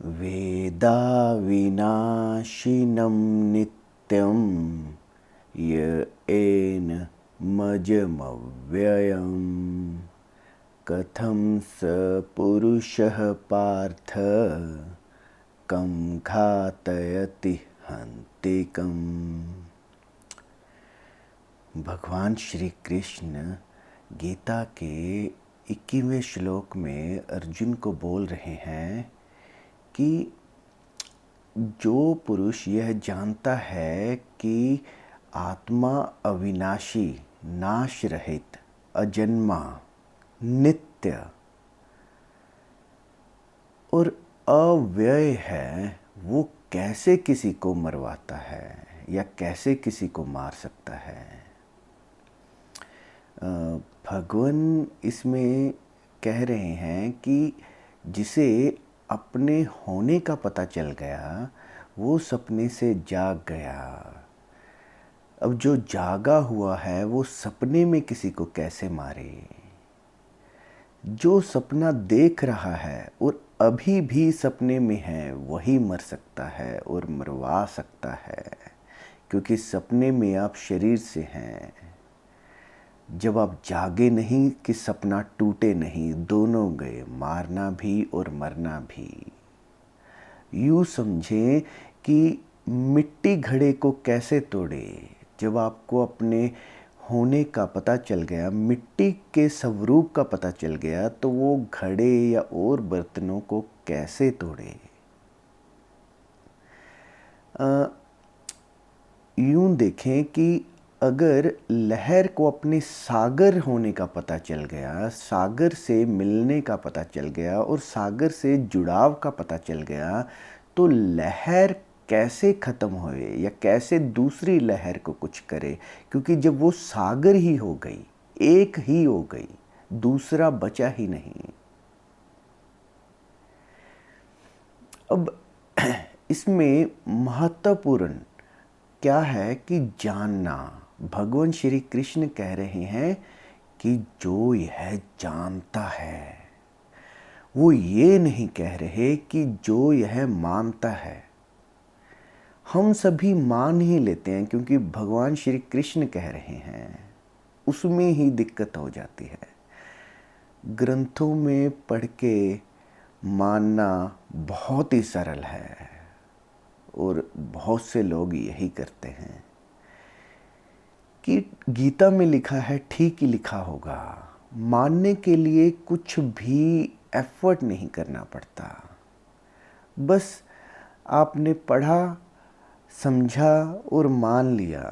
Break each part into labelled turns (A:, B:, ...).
A: वेदाविनाशिनं नित्यं य एन मजमव्ययम् कथं स पुरुषः पार्थ कं घातयति हन्तिकम्। भगवान श्री कृष्ण गीता के 21वें श्लोक में अर्जुन को बोल रहे हैं कि जो पुरुष यह जानता है कि आत्मा अविनाशी, नाश रहित, अजन्मा, नित्य और अव्यय है, वो कैसे किसी को मरवाता है या कैसे किसी को मार सकता है। भगवान इसमें कह रहे हैं कि जिसे अपने होने का पता चल गया वो सपने से जाग गया। अब जो जागा हुआ है वो सपने में किसी को कैसे मारे। जो सपना देख रहा है और अभी भी सपने में है वही मर सकता है और मरवा सकता है, क्योंकि सपने में आप शरीर से हैं। जब आप जागे नहीं कि सपना टूटे नहीं, दोनों गए, मारना भी और मरना भी। यूँ समझें कि मिट्टी घड़े को कैसे तोड़े। जब आपको अपने होने का पता चल गया, मिट्टी के स्वरूप का पता चल गया, तो वो घड़े या और बर्तनों को कैसे तोड़े। यूँ देखें कि अगर लहर को अपने सागर होने का पता चल गया, सागर से मिलने का पता चल गया और सागर से जुड़ाव का पता चल गया, तो लहर कैसे ख़त्म होए या कैसे दूसरी लहर को कुछ करे, क्योंकि जब वो सागर ही हो गई, एक ही हो गई, दूसरा बचा ही नहीं। अब इसमें महत्वपूर्ण क्या है कि जानना। भगवान श्री कृष्ण कह रहे हैं कि जो यह जानता है, वो ये नहीं कह रहे कि जो यह मानता है। हम सभी मान ही लेते हैं क्योंकि भगवान श्री कृष्ण कह रहे हैं, उसमें ही दिक्कत हो जाती है। ग्रंथों में पढ़ के मानना बहुत ही सरल है और बहुत से लोग यही करते हैं कि गीता में लिखा है ठीक ही लिखा होगा। मानने के लिए कुछ भी एफर्ट नहीं करना पड़ता, बस आपने पढ़ा, समझा और मान लिया।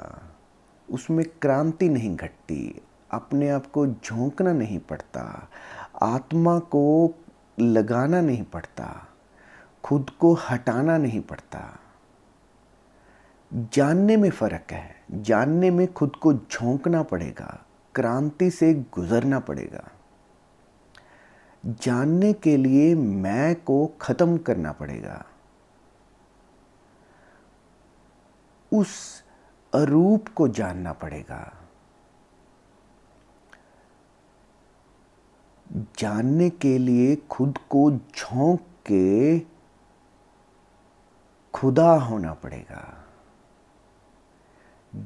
A: उसमें क्रांति नहीं घटती, अपने आप को झोंकना नहीं पड़ता, आत्मा को लगाना नहीं पड़ता, खुद को हटाना नहीं पड़ता। जानने में फ़र्क है, जानने में खुद को झोंकना पड़ेगा, क्रांति से गुजरना पड़ेगा। जानने के लिए मैं को ख़त्म करना पड़ेगा, उस अरूप को जानना पड़ेगा। जानने के लिए खुद को झोंक के खुदा होना पड़ेगा।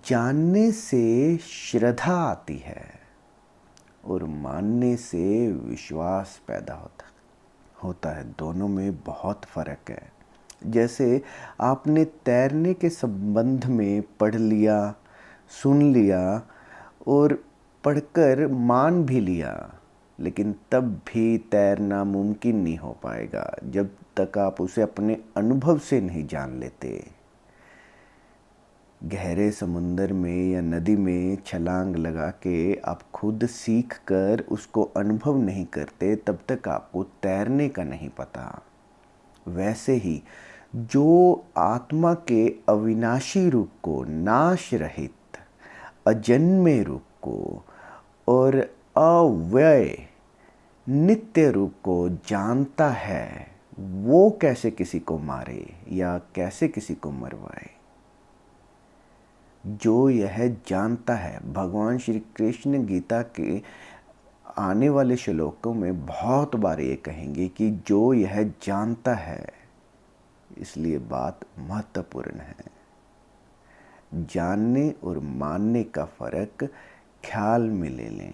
A: जानने से श्रद्धा आती है और मानने से विश्वास पैदा होता है। दोनों में बहुत फ़र्क है। जैसे आपने तैरने के संबंध में पढ़ लिया, सुन लिया और पढ़कर मान भी लिया, लेकिन तब भी तैरना मुमकिन नहीं हो पाएगा जब तक आप उसे अपने अनुभव से नहीं जान लेते। गहरे समुंदर में या नदी में छलांग लगा के आप खुद सीख कर उसको अनुभव नहीं करते, तब तक आपको तैरने का नहीं पता। वैसे ही जो आत्मा के अविनाशी रूप को, नाश रहित अजन्मे रूप को और अव्यय नित्य रूप को जानता है, वो कैसे किसी को मारे या कैसे किसी को मरवाए। जो यह जानता है, भगवान श्री कृष्ण गीता के आने वाले श्लोकों में बहुत बार ये कहेंगे कि जो यह जानता है इसलिए बात महत्वपूर्ण है। जानने और मानने का फर्क ख्याल में ले लें।